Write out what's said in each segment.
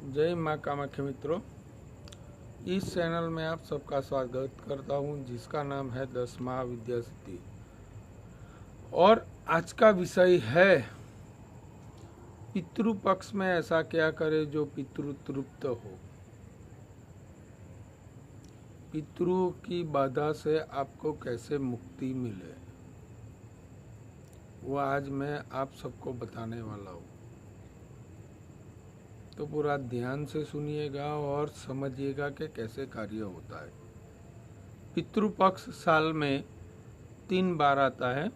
जय माँ कामाख्या मित्रों, इस चैनल में आप सबका स्वागत करता हूँ जिसका नाम है 10 महाविद्या सिद्धि। और आज का विषय है पितृ पक्ष में ऐसा क्या करे जो पितृ तृप्त हो। पितरों की बाधा से आपको कैसे मुक्ति मिले, वो आज मैं आप सबको बताने वाला हूँ। तो पूरा ध्यान से सुनिएगा और समझिएगा कि कैसे कार्य होता है। पितृपक्ष साल में 3 बार आता है।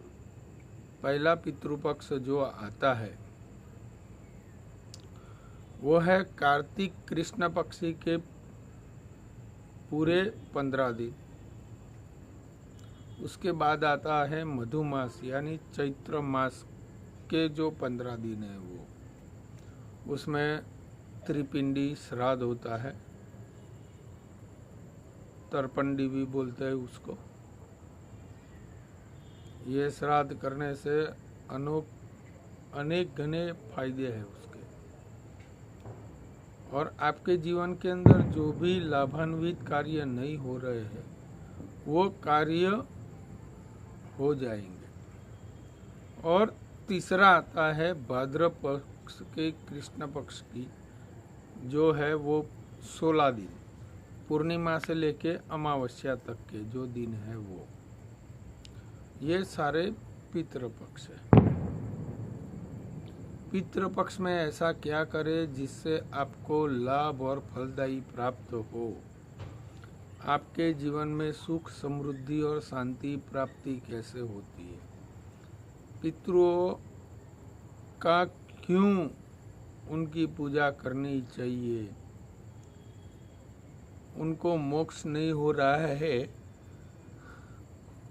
पहला पितृपक्ष जो आता है वो है कार्तिक कृष्ण पक्षी के पूरे 15 दिन। उसके बाद आता है मधुमास यानी चैत्र मास के जो 15 दिन है वो, उसमें त्रिपिंडी श्राद्ध होता है, तर्पंडी भी बोलते हैं उसको। ये श्राद्ध करने से अनेक घने फायदे हैं उसके, और आपके जीवन के अंदर जो भी लाभान्वित कार्य नहीं हो रहे हैं वो कार्य हो जाएंगे। और तीसरा आता है भाद्र पक्ष के कृष्ण पक्ष की, जो है वो 16 दिन, पूर्णिमा से लेके अमावस्या तक के जो दिन है वो, ये सारे पितृपक्ष है। पितृपक्ष में ऐसा क्या करे जिससे आपको लाभ और फलदायी प्राप्त हो, आपके जीवन में सुख समृद्धि और शांति प्राप्ति कैसे होती है, पितरों का क्यों उनकी पूजा करनी चाहिए, उनको मोक्ष नहीं हो रहा है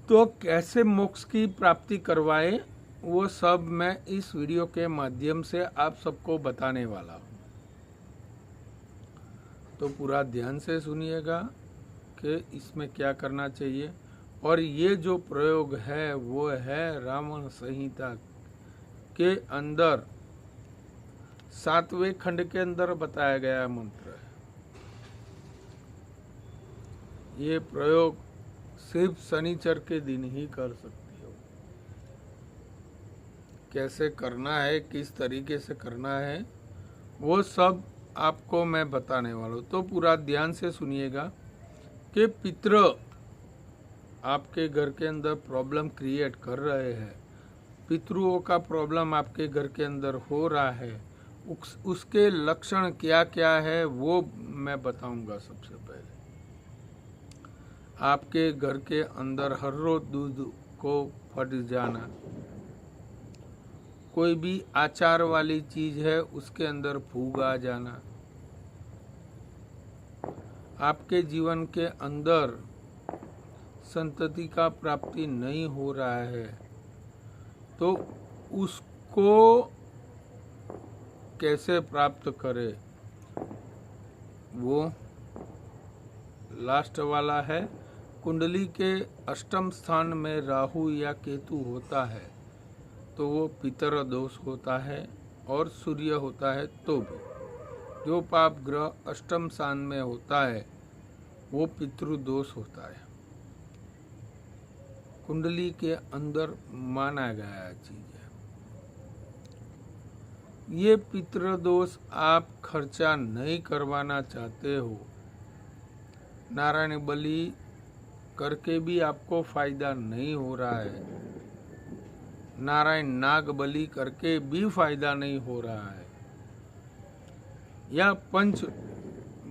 तो कैसे मोक्ष की प्राप्ति करवाए, वो सब मैं इस वीडियो के माध्यम से आप सबको बताने वाला हूँ। तो पूरा ध्यान से सुनिएगा कि इसमें क्या करना चाहिए। और ये जो प्रयोग है वो है रावण संहिता के अंदर 7वें खंड के अंदर बताया गया मंत्र है। ये प्रयोग सिर्फ शनिचर के दिन ही कर सकती हो। कैसे करना है, किस तरीके से करना है, वो सब आपको मैं बताने वाला हूँ। तो पूरा ध्यान से सुनिएगा कि पितृ आपके घर के अंदर प्रॉब्लम क्रिएट कर रहे हैं, पितरों का प्रॉब्लम आपके घर के अंदर हो रहा है, उसके लक्षण क्या क्या है वो मैं बताऊंगा। सबसे पहले आपके घर के अंदर हर रोज दूध को फट जाना, कोई भी आचार वाली चीज है उसके अंदर फूग आ जाना, आपके जीवन के अंदर संतति का प्राप्ति नहीं हो रहा है तो उसको कैसे प्राप्त करे, वो लास्ट वाला है। कुंडली के अष्टम स्थान में राहु या केतु होता है तो वो पितर दोष होता है, और सूर्य होता है तो भी जो पाप ग्रह अष्टम स्थान में होता है वो पितृदोष होता है। कुंडली के अंदर माना गया चीज है। ये पितृदोष आप खर्चा नहीं करवाना चाहते हो, नारायण बलि करके भी आपको फायदा नहीं हो रहा है, नारायण नाग बलि करके भी फायदा नहीं हो रहा है, या पंच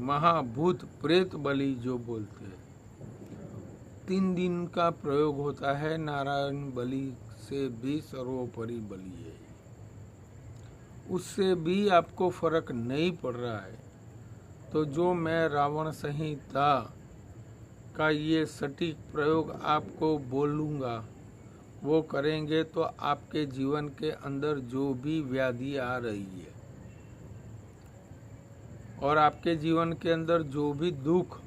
महाभूत प्रेत बलि जो बोलते हैं, 3 दिन का प्रयोग होता है, नारायण बलि से भी सर्वोपरि बलि है, उससे भी आपको फर्क नहीं पड़ रहा है तो जो मैं रावण संहिता का ये सटीक प्रयोग आपको बोलूँगा वो करेंगे तो आपके जीवन के अंदर जो भी व्याधि आ रही है और आपके जीवन के अंदर जो भी दुख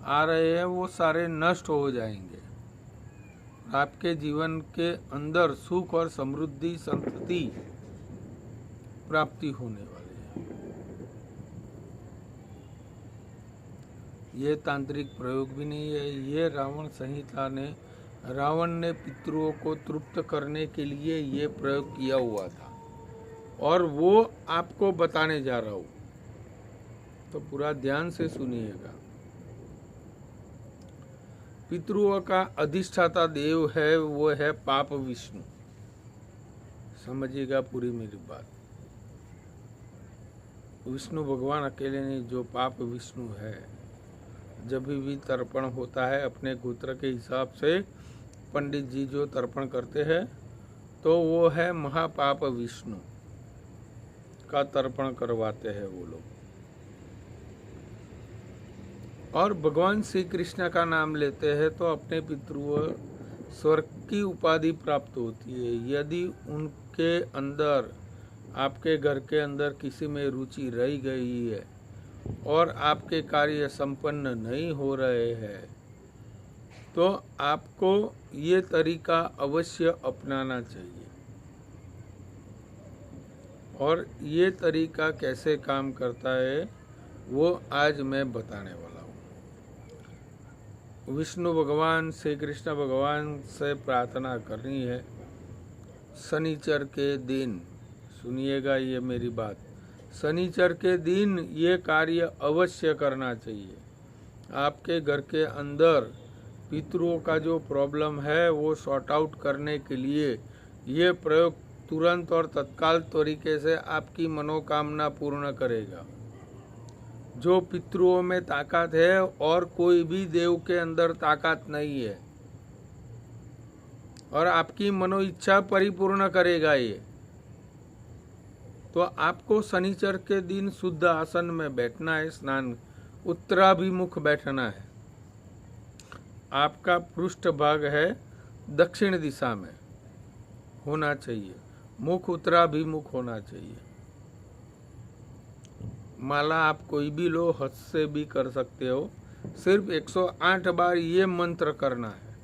आ रहे हैं वो सारे नष्ट हो जाएंगे। आपके जीवन के अंदर सुख और समृद्धि संतति प्राप्ति होने वाली है। ये तांत्रिक प्रयोग भी नहीं है। ये रावण संहिता ने, रावण ने पितरों को तृप्त करने के लिए ये प्रयोग किया हुआ था और वो आपको बताने जा रहा हूँ, तो पूरा ध्यान से सुनिएगा। पितरों का अधिष्ठाता देव है, वो है पाप विष्णु। समझिएगा पूरी मेरी बात। विष्णु भगवान अकेले नहीं, जो पाप विष्णु है, जब भी तर्पण होता है अपने गोत्र के हिसाब से पंडित जी जो तर्पण करते हैं, तो वो है महापाप विष्णु का तर्पण करवाते हैं वो लोग। और भगवान श्री कृष्ण का नाम लेते हैं तो अपने पितरों स्वर्ग की उपाधि प्राप्त होती है। यदि उनके अंदर, आपके घर के अंदर किसी में रुचि रह गई है और आपके कार्य संपन्न नहीं हो रहे हैं, तो आपको ये तरीका अवश्य अपनाना चाहिए। और ये तरीका कैसे काम करता है वो आज मैं बताने वाला हूँ। विष्णु भगवान, श्री कृष्ण भगवान से प्रार्थना करनी है। शनिचर के दिन, सुनिएगा ये मेरी बात, शनिचर के दिन ये कार्य अवश्य करना चाहिए। आपके घर के अंदर पितरों का जो प्रॉब्लम है वो सॉर्ट आउट करने के लिए ये प्रयोग तुरंत और तत्काल तरीके से आपकी मनोकामना पूर्ण करेगा। जो पितरों में ताकत है और कोई भी देव के अंदर ताकत नहीं है, और आपकी मनो इच्छा परिपूर्ण करेगा ये। तो आपको शनिचर के दिन शुद्ध आसन में बैठना है, स्नान उत्तराभिमुख बैठना है। आपका पृष्ठ भाग है दक्षिण दिशा में होना चाहिए, मुख उत्तराभिमुख होना चाहिए। माला आप कोई भी लो, हाथ से भी कर सकते हो। सिर्फ 108 बार ये मंत्र करना है,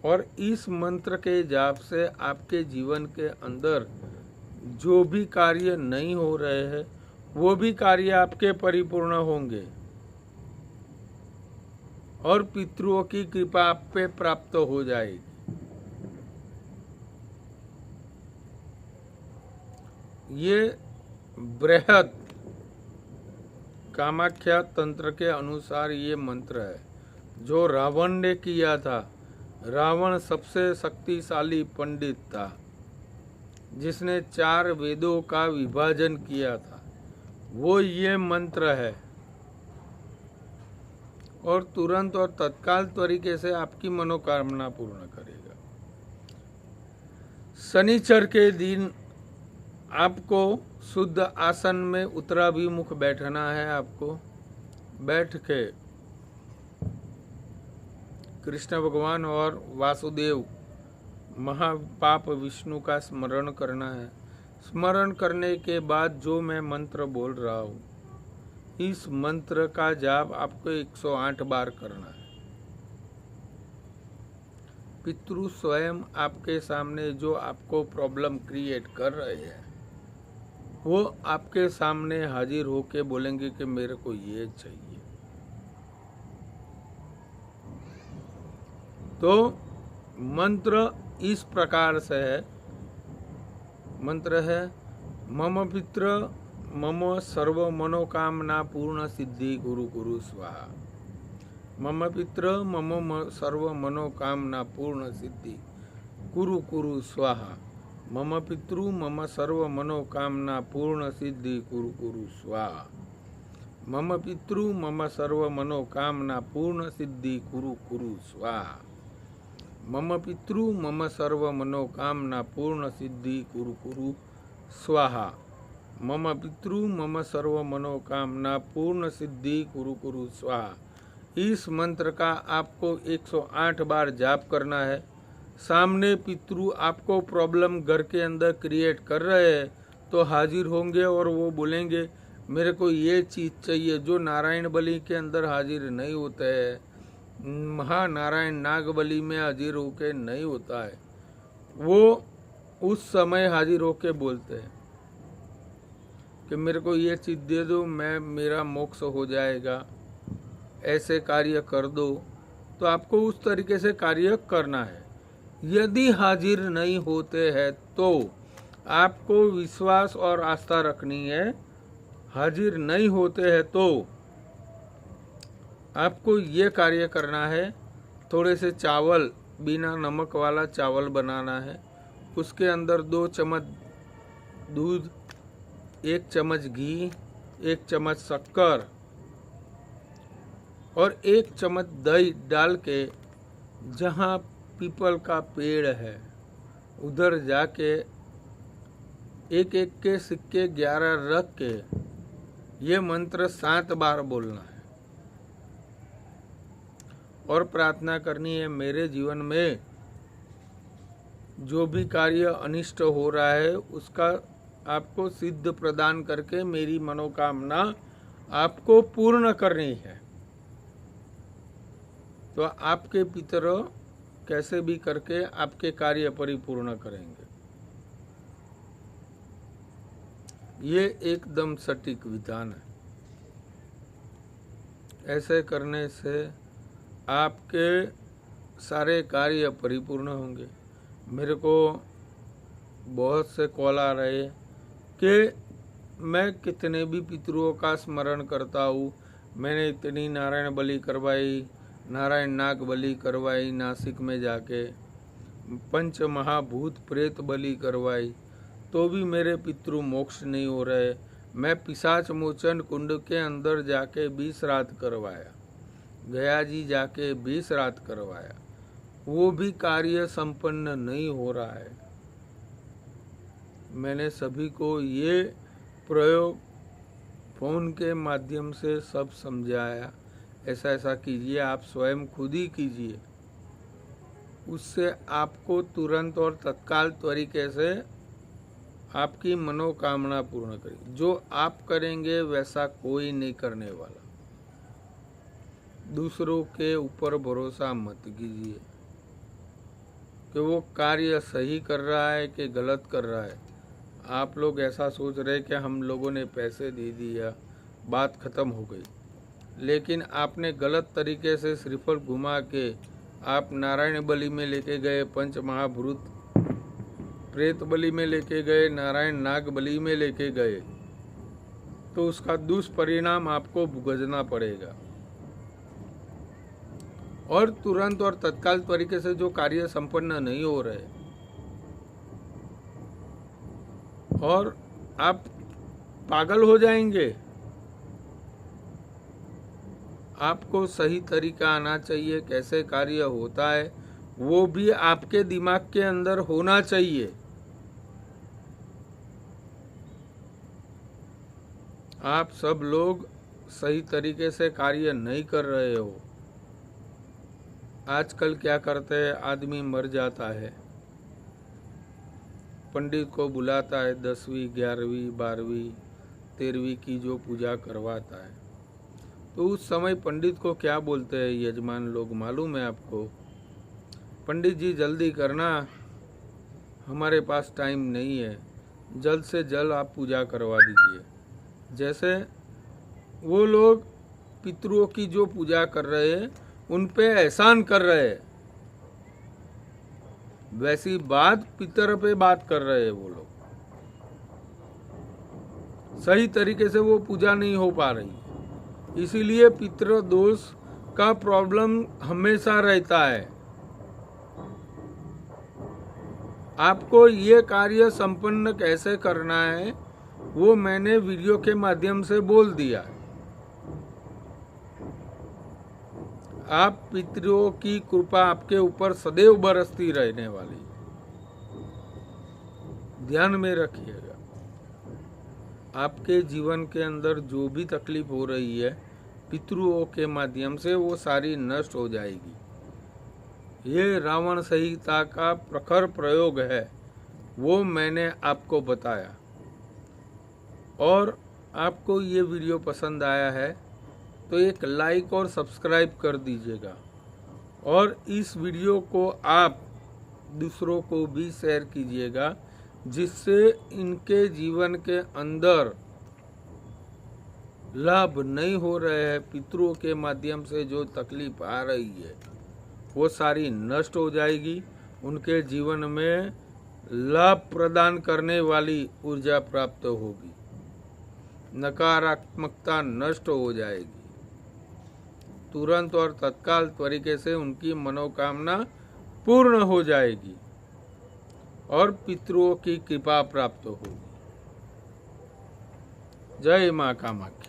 और इस मंत्र के जाप से आपके जीवन के अंदर जो भी कार्य नहीं हो रहे हैं वो भी कार्य आपके परिपूर्ण होंगे और पितरों की कृपा आप पे प्राप्त हो जाएगी। ये बृहद कामाख्या तंत्र के अनुसार ये मंत्र है जो रावण ने किया था। रावण सबसे शक्तिशाली पंडित था जिसने 4 वेदों का विभाजन किया था, वो ये मंत्र है और तुरंत और तत्काल तरीके से आपकी मनोकामना पूर्ण करेगा। शनिचर के दिन आपको शुद्ध आसन में उत्तराभिमुख बैठना है। आपको बैठ के कृष्ण भगवान और वासुदेव महापाप विष्णु का स्मरण करना है। स्मरण करने के बाद जो मैं मंत्र बोल रहा हूँ, इस मंत्र का जाप आपको 108 बार करना है। पितृ स्वयं आपके सामने जो आपको प्रॉब्लम क्रिएट कर रहे हैं वो आपके सामने हाजिर होके बोलेंगे कि मेरे को ये चाहिए। तो मंत्र इस प्रकार से है। मंत्र है, मम पित्र मम सर्व मनोकामना पूर्ण सिद्धि गुरु गुरु स्वाहा। मम पित्र मम सर्व मनोकामना पूर्ण सिद्धि गुरु गुरु स्वाहा। मम पितृ मम सर्व मनोकामना पूर्ण सिद्धि कुरु कुरु स्वाहा। मम पितृ मम सर्व मनोकामना पूर्ण सिद्धि कुरु कुरु स्वाहा। मम पितृ मम सर्व मनोकामना पूर्ण सिद्धि कुरु कुरु स्वाहा। मम पितृ मम सर्व मनोकामना पूर्ण सिद्धि कुरु कुरु स्वाहा। इस मंत्र का आपको 108 बार जाप करना है। सामने पितृ आपको प्रॉब्लम घर के अंदर क्रिएट कर रहे हैं तो हाजिर होंगे और वो बोलेंगे मेरे को ये चीज़ चाहिए, जो नारायण बलि के अंदर हाजिर नहीं होता है, महानारायण नाग बलि में हाजिर होके नहीं होता है, वो उस समय हाजिर होके बोलते हैं। कि मेरे को ये चीज़ दे दो, मेरा मोक्ष हो जाएगा, ऐसे कार्य कर दो, तो आपको उस तरीके से कार्य करना है। यदि हाजिर नहीं होते हैं तो आपको विश्वास और आस्था रखनी है। हाजिर नहीं होते हैं तो आपको ये कार्य करना है, थोड़े से चावल, बिना नमक वाला चावल बनाना है। उसके अंदर 2 चम्मच दूध, 1 चम्मच घी, 1 चम्मच शक्कर और 1 चम्मच दही डाल के जहाँ पीपल का पेड़ है उधर जाके एक एक के सिक्के 11 रख के ये मंत्र 7 बार बोलना है और प्रार्थना करनी है, मेरे जीवन में जो भी कार्य अनिष्ट हो रहा है उसका आपको सिद्ध प्रदान करके मेरी मनोकामना आपको पूर्ण करनी है। तो आपके पितर कैसे भी करके आपके कार्य परिपूर्ण करेंगे। ये एकदम सटीक विधान है। ऐसे करने से आपके सारे कार्य परिपूर्ण होंगे। मेरे को बहुत से कॉल आ रहे कि मैं कितने भी पितरों का स्मरण करता हूँ, मैंने इतनी नारायण बलि करवाई, नारायण नाग बलि करवाई, नासिक में जाके 5 महाभूत प्रेत बलि करवाई, तो भी मेरे पितृ मोक्ष नहीं हो रहे। मैं पिशाच मोचन कुंड के अंदर जाके 20 रात करवाया, गया जी जाके 20 रात करवाया, वो भी कार्य संपन्न नहीं हो रहा है। मैंने सभी को ये प्रयोग फोन के माध्यम से सब समझाया, ऐसा ऐसा कीजिए, आप स्वयं खुद ही कीजिए, उससे आपको तुरंत और तत्काल तरीके से आपकी मनोकामना पूर्ण करेगी। जो आप करेंगे वैसा कोई नहीं करने वाला। दूसरों के ऊपर भरोसा मत कीजिए कि वो कार्य सही कर रहा है कि गलत कर रहा है। आप लोग ऐसा सोच रहे कि हम लोगों ने पैसे दे दिया, बात खत्म हो गई, लेकिन आपने गलत तरीके से श्रीफल घुमा के आप नारायण बलि में लेके गए, 5 महाभूत प्रेत बलि में लेके गए, नारायण नाग बलि में लेके गए, तो उसका दुष्परिणाम आपको भुगतना पड़ेगा। और तुरंत और तत्काल तरीके से जो कार्य संपन्न नहीं हो रहे और आप पागल हो जाएंगे। आपको सही तरीका आना चाहिए, कैसे कार्य होता है वो भी आपके दिमाग के अंदर होना चाहिए। आप सब लोग सही तरीके से कार्य नहीं कर रहे हो। आजकल क्या करते हैं, आदमी मर जाता है, पंडित को बुलाता है, 10वीं 11वीं 12वीं 13वीं की जो पूजा करवाता है, तो उस समय पंडित को क्या बोलते हैं यजमान लोग मालूम है आपको? पंडित जी जल्दी करना, हमारे पास टाइम नहीं है, जल्द से जल्द आप पूजा करवा दीजिए। जैसे वो लोग पितरों की जो पूजा कर रहे हैं उन पे एहसान कर रहे हैं, वैसी बात पितर पे बात कर रहे हैं वो लोग। सही तरीके से वो पूजा नहीं हो पा रही, इसीलिए पितृ दोष का प्रॉब्लम हमेशा रहता है। आपको ये कार्य संपन्न कैसे करना है वो मैंने वीडियो के माध्यम से बोल दिया। आप पितरों की कृपा आपके ऊपर सदैव बरसती रहने वाली, ध्यान में रखिएगा। आपके जीवन के अंदर जो भी तकलीफ हो रही है पितरों के माध्यम से वो सारी नष्ट हो जाएगी। ये रावण संहिता का प्रखर प्रयोग है, वो मैंने आपको बताया। और आपको ये वीडियो पसंद आया है तो एक लाइक और सब्सक्राइब कर दीजिएगा, और इस वीडियो को आप दूसरों को भी शेयर कीजिएगा, जिससे इनके जीवन के अंदर लाभ नहीं हो रहे हैं, पितरों के माध्यम से जो तकलीफ आ रही है वो सारी नष्ट हो जाएगी। उनके जीवन में लाभ प्रदान करने वाली ऊर्जा प्राप्त होगी, नकारात्मकता नष्ट हो जाएगी। तुरंत और तत्काल तरीके से उनकी मनोकामना पूर्ण हो जाएगी और पितरों की कृपा प्राप्त होगी। जय मां कामाख्या।